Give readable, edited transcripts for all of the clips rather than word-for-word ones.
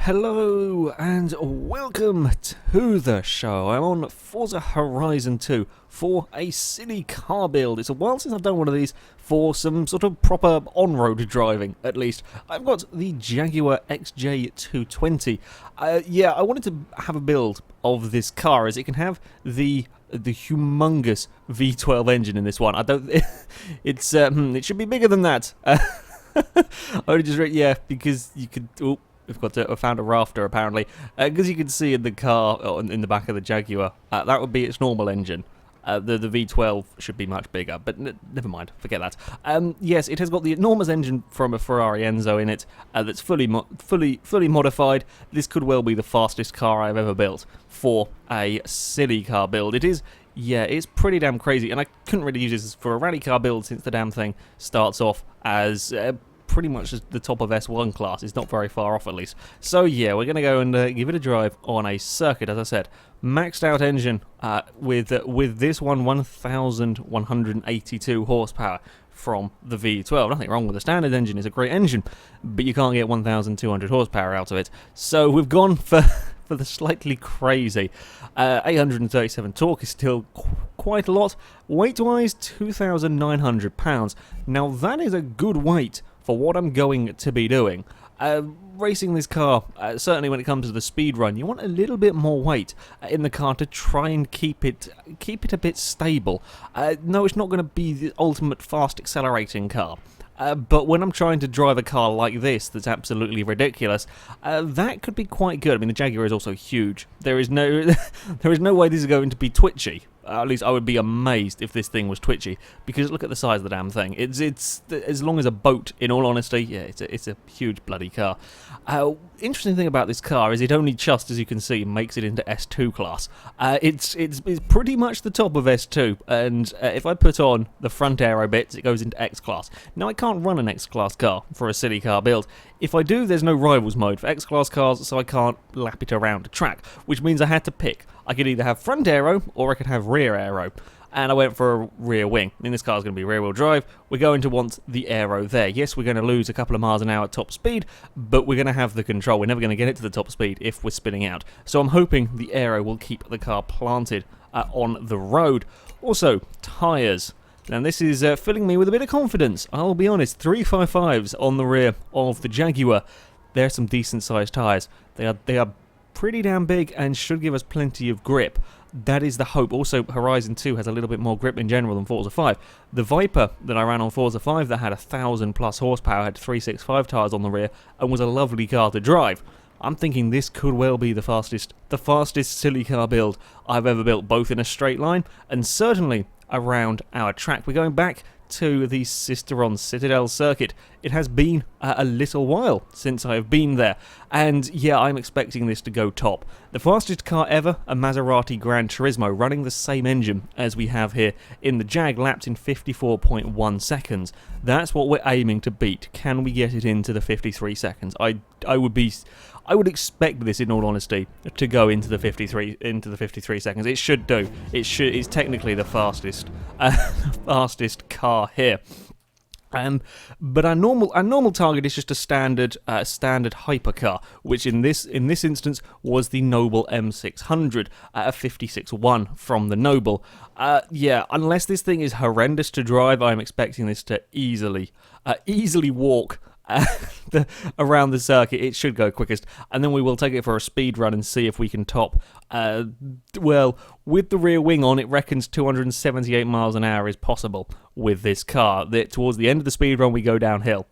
Hello and welcome to the show. I'm on Forza Horizon 2 for a silly car build. It's a while since I've done one of these for some sort of proper on-road driving, at least. I've got the Jaguar Xj220. I wanted to have a build of this car as it can have the humongous V12 engine in this one. It should be bigger than that. Because you could. Oh, I found a rafter apparently, because you can see in the car, or in the back of the Jaguar, that would be its normal engine. The V12 should be much bigger, but never mind, forget that. Yes, it has got the enormous engine from a Ferrari Enzo in it, that's fully modified. This could well be the fastest car I've ever built for a silly car build. It is. Yeah, it's pretty damn crazy, and I couldn't really use this for a rally car build since the damn thing starts off as pretty much the top of S1 class. It's not very far off, at least. So yeah, we're going to go and give it a drive on a circuit, as I said. Maxed out engine with this one, 1,182 horsepower from the V12. Nothing wrong with the standard engine, it's a great engine, but you can't get 1,200 horsepower out of it. So we've gone for the slightly crazy 837 torque is still quite a lot. Weight-wise, 2,900 pounds. Now that is a good weight for what I'm going to be doing. Racing this car, certainly when it comes to the speed run, you want a little bit more weight in the car to try and keep it a bit stable. No, it's not going to be the ultimate fast accelerating car. But when I'm trying to drive a car like this that's absolutely ridiculous, that could be quite good. I mean, the Jaguar is also huge. There is no way this is going to be twitchy. At least I would be amazed if this thing was twitchy, because look at the size of the damn thing. It's as long as a boat, in all honesty. Yeah, it's a huge bloody car. Interesting thing about this car is it only just, as you can see, makes it into S2 class. It's pretty much the top of S2, and if I put on the front aero bits, it goes into X class. Now I can't run an X class car for a silly car build. If I do, there's no rivals mode for X class cars, so I can't lap it around a track, which means I had to pick. I could either have front aero or I could have rear aero, and I went for a rear wing. I mean, this car's going to be rear wheel drive. We're going to want the aero there. Yes, we're going to lose a couple of miles an hour at top speed, but we're going to have the control. We're never going to get it to the top speed if we're spinning out. So I'm hoping the aero will keep the car planted on the road. Also, tyres. Now this is filling me with a bit of confidence. I'll be honest, 355s on the rear of the Jaguar. They're some decent sized tyres. They are pretty damn big and should give us plenty of grip. That is the hope. Also, Horizon 2 has a little bit more grip in general than Forza 5. The Viper that I ran on Forza 5 that had 1,000 plus horsepower had 365 tyres on the rear and was a lovely car to drive. I'm thinking this could well be the fastest silly car build I've ever built, both in a straight line and certainly around our track. We're going back to the Sisteron Citadel circuit. It has been a little while since I've been there, and yeah, I'm expecting this to go top. The fastest car ever, a Maserati Gran Turismo, running the same engine as we have here in the Jag, lapped in 54.1 seconds. That's what we're aiming to beat. Can we get it into the 53 seconds? I would expect this, in all honesty, to go into the 53 seconds. It should do. It's technically the fastest car here. But our normal target is just a standard hypercar, which in this instance was the Noble M600, a 56.1 from the Noble. Unless this thing is horrendous to drive, I'm expecting this to easily walk around the circuit. It should go quickest, and then we will take it for a speed run and see if we can top. Well, with the rear wing on, it reckons 278 miles an hour is possible with this car. Towards the end of the speed run, we go downhill.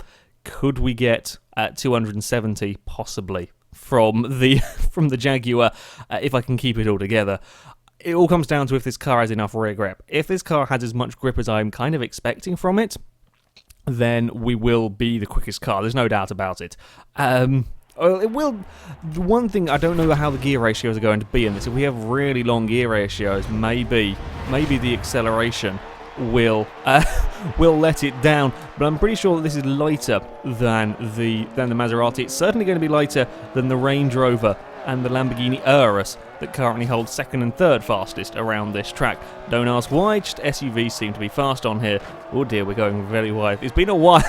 Could we get 270 possibly from the Jaguar if I can keep it all together? It all comes down to if this car has enough rear grip. If this car has as much grip as I'm kind of expecting from it, then we will be the quickest car. There's no doubt about it. It will. One thing, I don't know how the gear ratios are going to be in this. If we have really long gear ratios, maybe the acceleration will let it down. But I'm pretty sure that this is lighter than the Maserati. It's certainly going to be lighter than the Range Rover and the Lamborghini Urus that currently hold second and third fastest around this track. Don't ask why, just SUVs seem to be fast on here. Oh dear, we're going very wide. It's been a while.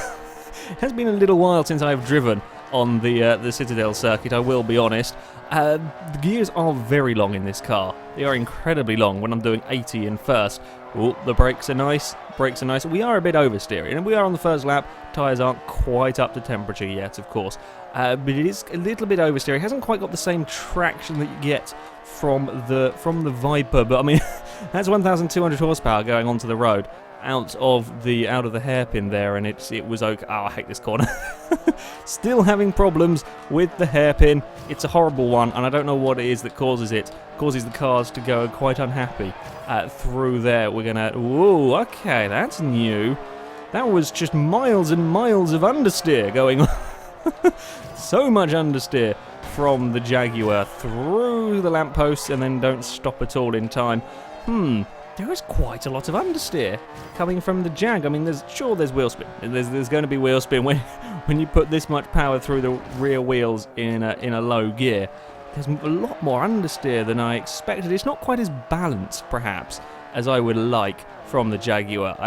It has been a little while since I've driven on the Citadel circuit, I will be honest. The gears are very long in this car. They are incredibly long when I'm doing 80 in first. Oh, the brakes are nice. Brakes are nice. We are a bit oversteering, and we are on the first lap. Tyres aren't quite up to temperature yet, of course. But it is a little bit oversteering. It hasn't quite got the same traction that you get from the Viper, but I mean, that's 1,200 horsepower going onto the road out of the hairpin there, and it was okay. Oh, I hate this corner. Still having problems with the hairpin. It's a horrible one, and I don't know what it is that causes it. Causes the cars to go quite unhappy through there. We're gonna. Whoa, okay, that's new. That was just miles and miles of understeer going on. So much understeer from the Jaguar through the lampposts, and then don't stop at all in time. There is quite a lot of understeer coming from the Jag. I mean, there's wheel spin. There's going to be wheel spin when you put this much power through the rear wheels in a low gear. There's a lot more understeer than I expected. It's not quite as balanced, perhaps, as I would like from the Jaguar.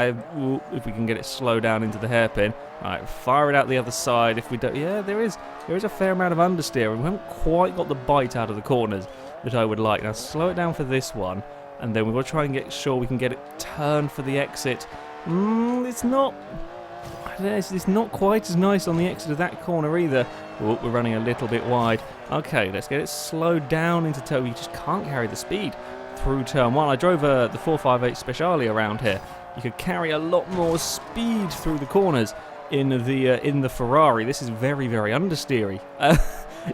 If we can get it slow down into the hairpin. Right, fire it out the other side. If we don't, yeah, there is a fair amount of understeer, and we haven't quite got the bite out of the corners that I would like. Now slow it down for this one. And then we've got to try and get sure we can get it turned for the exit. It's not quite as nice on the exit of that corner either. Oh, we're running a little bit wide. Okay, let's get it slowed down into turn. You just can't carry the speed through turn one. I drove the 458 Speciale around here. You could carry a lot more speed through the corners in the Ferrari. This is very, very understeery.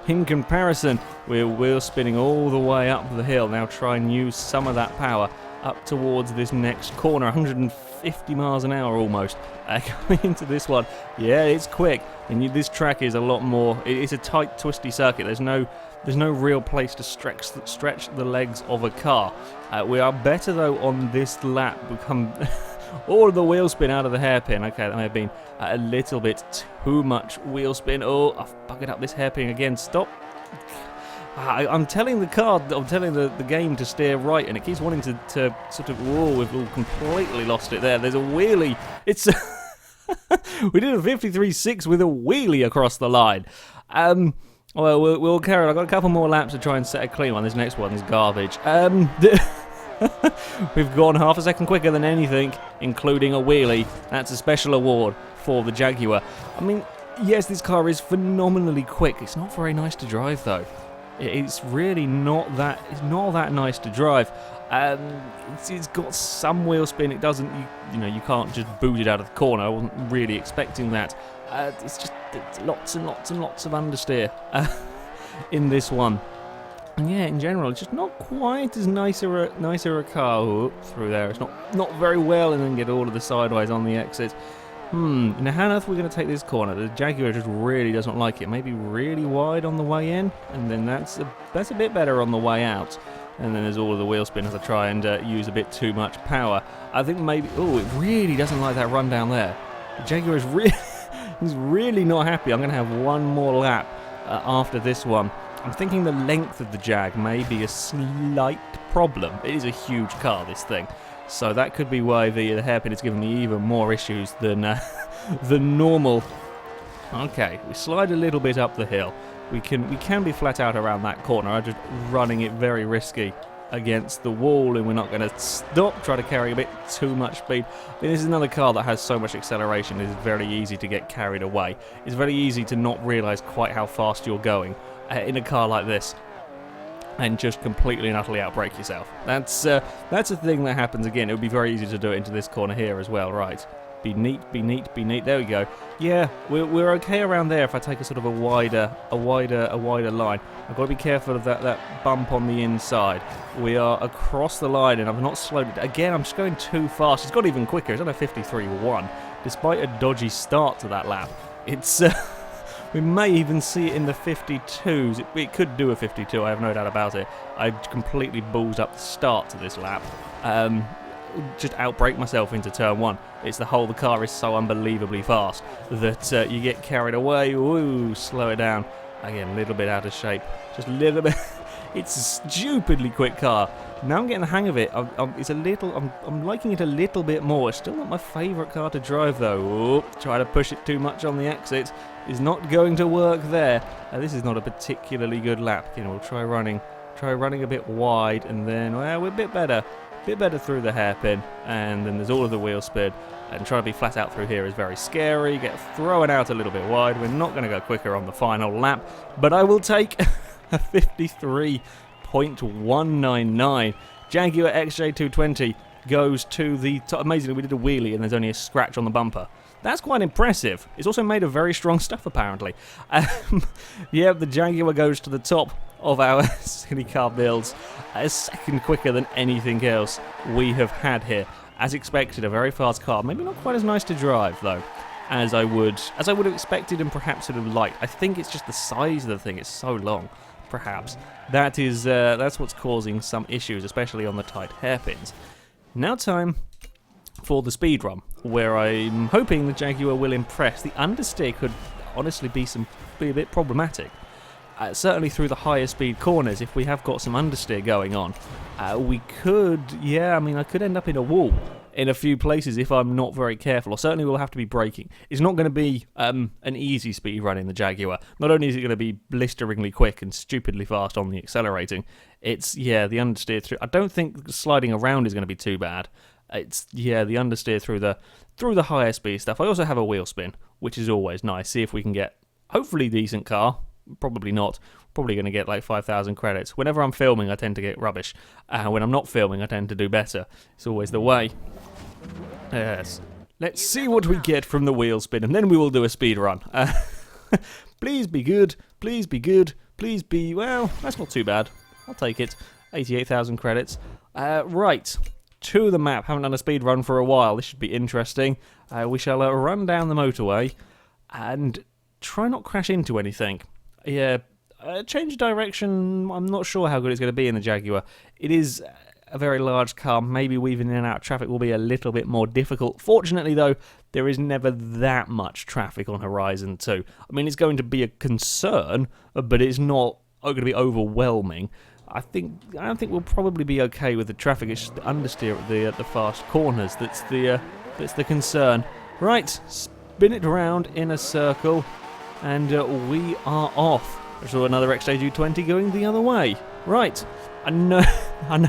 In comparison, we're wheel spinning all the way up the hill. Now try and use some of that power up towards this next corner. 150 miles an hour almost coming into this one. Yeah, it's quick, and this track is a lot more. It's a tight, twisty circuit. There's no real place to stretch the legs of a car. We are better though on this lap. Become all of the wheel spin out of the hairpin. Okay, that may have been a little bit too much wheel spin. Oh, I've buggered up this hairpin again. Stop. I'm telling the game to steer right, and it keeps wanting to sort of. Whoa, we've all completely lost it there. There's a wheelie. It's we did a 53.6 with a wheelie across the line. Well, we'll carry on. I've got a couple more laps to try and set a clean one. This next one's garbage. We've gone half a second quicker than anything, including a wheelie. That's a special award for the Jaguar. I mean, yes, this car is phenomenally quick. It's not very nice to drive, though. It's really not that. It's not that nice to drive. It's got some wheel spin. It doesn't. You can't just boot it out of the corner. I wasn't really expecting that. It's lots and lots and lots of understeer in this one. And yeah, in general, it's just not quite as nicer a car through there. It's not very well, and then get all of the sideways on the exit. Now how on earth are we going to take this corner? The Jaguar just really doesn't like it. Maybe really wide on the way in, and then that's a bit better on the way out. And then there's all of the wheel spin as I try and use a bit too much power. I think maybe. Oh, it really doesn't like that run down there. The Jaguar is really, he's really not happy. I'm going to have one more lap after this one. I'm thinking the length of the Jag may be a slight problem. It is a huge car, this thing. So that could be why the hairpin is giving me even more issues than normal. Okay, we slide a little bit up the hill. We can be flat out around that corner. I'm just running it very risky against the wall, and we're not going to try to carry a bit too much speed. I mean, this is another car that has so much acceleration. It is very easy to get carried away. It's very easy to not realise quite how fast you're going in a car like this, and just completely and utterly outbrake yourself. That's a thing that happens again. It would be very easy to do it into this corner here as well, right? Be neat, be neat, be neat. There we go. Yeah, we're okay around there if I take a sort of a wider line. I've got to be careful of that bump on the inside. We are across the line, and I've not slowed it. Again, I'm just going too fast. It's got even quicker. It's on a 53.1, despite a dodgy start to that lap. It's we may even see it in the 52s. It could do a 52, I have no doubt about it. I completely ballsed up the start to this lap. Just outbrake myself into turn one. It's the car is so unbelievably fast that you get carried away. Ooh, slow it down. Again, a little bit out of shape. Just a little bit. It's a stupidly quick car. Now I'm getting the hang of it. I'm liking it a little bit more. It's still not my favourite car to drive though. Ooh, try to push it too much on the exit. is not going to work there. This is not a particularly good lap. You know, we'll try running a bit wide, and then, well, we're a bit better through the hairpin, and then there's all of the wheel spin, and trying to be flat out through here is very scary. Get thrown out a little bit wide. We're not going to go quicker on the final lap, but I will take a 53.199. Jaguar Xj220 goes to the top. Amazingly, we did a wheelie and there's only a scratch on the bumper. That's quite impressive. It's also made of very strong stuff, apparently. Yeah, the Jaguar goes to the top of our city car builds, a second quicker than anything else we have had here. As expected, a very fast car. Maybe not quite as nice to drive, though, as I would have expected, and perhaps sort of light. I think it's just the size of the thing. It's so long, perhaps. That's what's causing some issues, especially on the tight hairpins. Now time for the speed run, where I'm hoping the Jaguar will impress. The understeer could honestly be a bit problematic. Certainly through the higher speed corners, if we have got some understeer going on, we could, I could end up in a wall in a few places if I'm not very careful, or certainly we'll have to be braking. It's not going to be an easy speed run in the Jaguar. Not only is it going to be blisteringly quick and stupidly fast on the accelerating, it's, the understeer through. I don't think sliding around is going to be too bad. It's, the understeer through the higher speed stuff. I also have a wheel spin, which is always nice. See if we can get, hopefully, decent car. Probably not. Probably going to get like 5,000 credits. Whenever I'm filming, I tend to get rubbish. When I'm not filming, I tend to do better. It's always the way. Yes. Let's see what we get from the wheel spin, and then we will do a speed run. Please be good. Please be good. Please be, well, that's not too bad. I'll take it. 88,000 credits. Right. To the map. Haven't done a speed run for a while. This should be interesting. We shall run down the motorway and try not crash into anything. Yeah, change direction. I'm not sure how good it's going to be in the Jaguar. It is a very large car. Maybe weaving in and out of traffic will be a little bit more difficult. Fortunately, though, there is never that much traffic on Horizon 2. I mean, it's going to be a concern, but it's not going to be overwhelming. I think we'll probably be okay with the traffic. It's just the understeer at the fast corners that's the concern. Right, spin it around in a circle. And we are off. I saw another Xj220 going the other way. Right, I know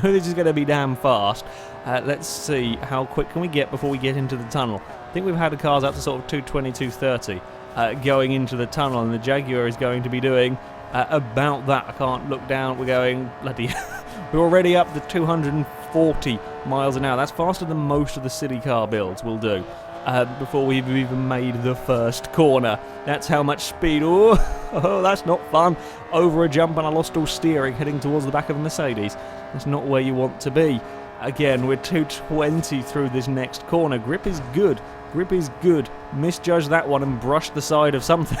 this is going to be damn fast. Let's see, how quick can we get before we get into the tunnel? I think we've had the cars up to sort of 220, 230 going into the tunnel, and the Jaguar is going to be doing about that. I can't look down. We're going bloody... We're already up to 240 miles an hour. That's faster than most of the city car builds will do. Before we've even made the first corner. That's how much speed. Oh, that's not fun. Over a jump, and I lost all steering heading towards the back of a Mercedes. That's not where you want to be. Again, we're 220 through this next corner. Grip is good. Grip is good. Misjudged that one and brushed the side of something.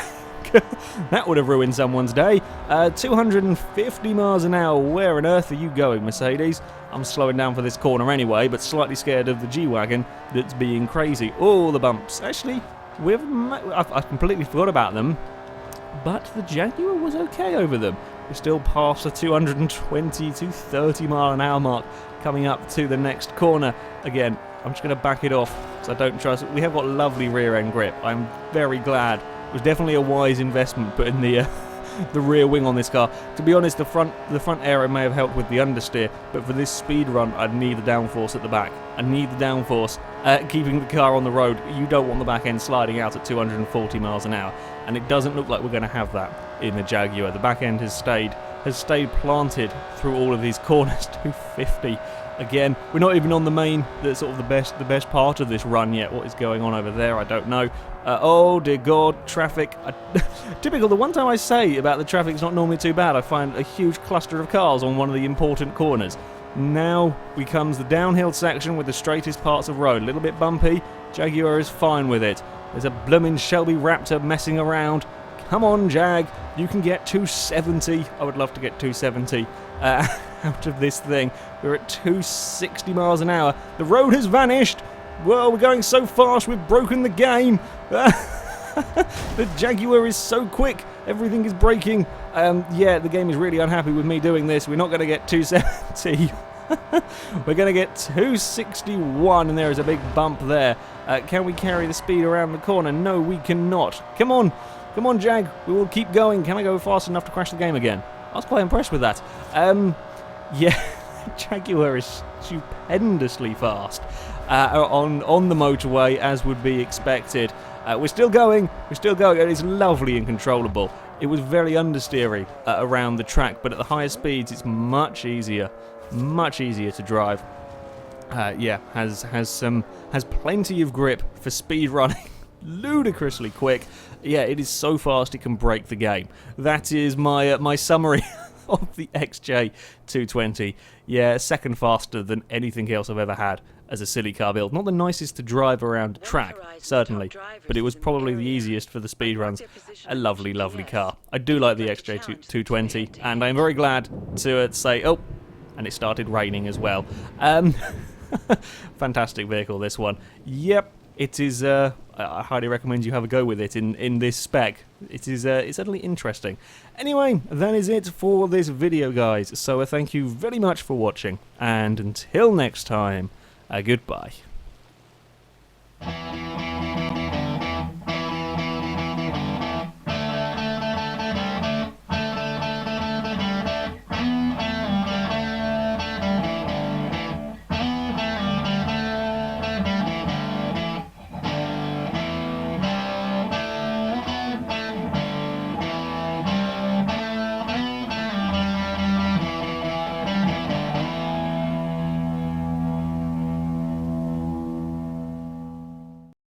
That would have ruined someone's day. 250 miles an hour. Where on earth are you going, Mercedes? I'm slowing down for this corner anyway, but slightly scared of the G-Wagon that's being crazy. Oh, the bumps. Actually, I completely forgot about them, but the Jaguar was okay over them. We're still past the 220 to 30 mile an hour mark, coming up to the next corner. Again, I'm just going to back it off, so I don't trust it. We have got lovely rear-end grip. I'm very glad. It was definitely a wise investment putting the rear wing on this car. To be honest, the front aero may have helped with the understeer, but for this speed run, I'd need the downforce at the back. I need the downforce keeping the car on the road. You don't want the back end sliding out at 240 miles an hour, and it doesn't look like we're going to have that in the Jaguar. The back end has stayed planted through all of these corners. 250. Again, we're not even on the main, the best part of this run yet. What is going on over there? I don't know. Oh dear God, traffic. Typical. The one time I say about the traffic's not normally too bad, I find a huge cluster of cars on one of the important corners. Now becomes the downhill section with the straightest parts of road. A little bit bumpy. Jaguar is fine with it. There's a blooming Shelby Raptor messing around. Come on, Jag. You can get 270. I would love to get 270 out of this thing. We're at 260 miles an hour. The road has vanished. Well, we're going so fast, we've broken the game. The Jaguar is so quick. Everything is breaking. Yeah, the game is really unhappy with me doing this. We're not going to get 270. We're going to get 261, and there is a big bump there. Can we carry the speed around the corner? No, we cannot. Come on. Come on, Jag, we will keep going. Can I go fast enough to crash the game again? I was quite impressed with that. Yeah, Jaguar is stupendously fast on the motorway, as would be expected. We're still going, it is lovely and controllable. It was very understeery around the track, but at the higher speeds it's much easier to drive. Yeah, has plenty of grip for speed running. Ludicrously quick. Yeah, it is so fast it can break the game. That is my summary of the Xj220. Yeah, second faster than anything else I've ever had as a silly car build. Not the nicest to drive around a track, certainly, but it was probably the easiest for the speed runs. A lovely, lovely car. I do like the Xj220, and I'm very glad to say, oh, and it started raining as well. Fantastic vehicle, this one. Yep. It is, I highly recommend you have a go with it in this spec. It is it's certainly interesting. Anyway, that is it for this video, guys. So thank you very much for watching, and until next time, goodbye.